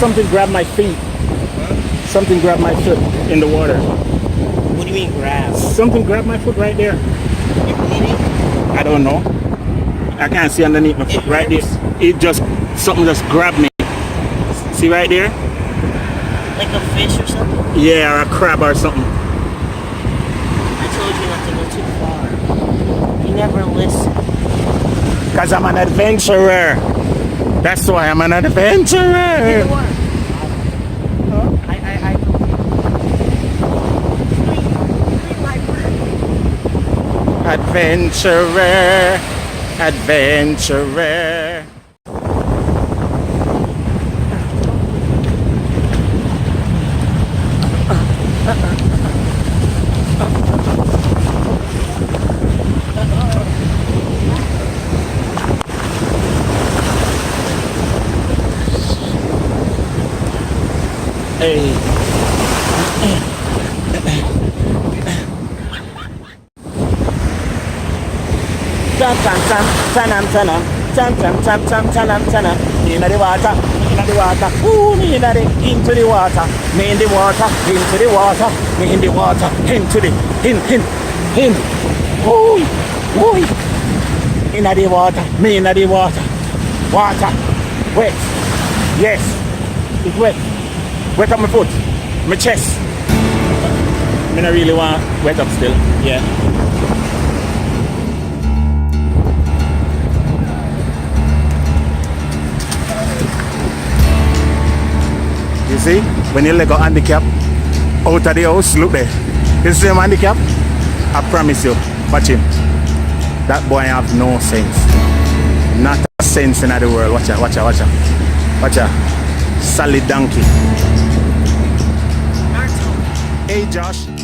something grabbed my feet. Huh? Something grabbed my foot in the water. What do you mean grab? Something grabbed my foot right there. You bleeding? I don't know. I can't see underneath my foot It right there. hurts? Something just grabbed me. See right there? Like a fish or something? Yeah, or a crab or something. I told you not to go too far. You never listen. Because I'm an adventurer. That's why I'm an adventurer. Adventurer, adventurer. Hey. Tam tam tam tanam tanam tam tam tam tam tanam tanam. Me inna the water, ooh, me inna the into the water, me in the water, into the water, me in the water, into the in, ooh, ooh, inna the water, me inna the water, wet, yes, it's wet on my foot, my chest. Me not really want wet up still, yeah. You see, when you let go handicap out of the house, look there. You see him handicap? I promise you, watch him. That boy have no sense. Not a sense in the world. Watch out, watch out, watch out. Watch out. Solid donkey. Hey Josh.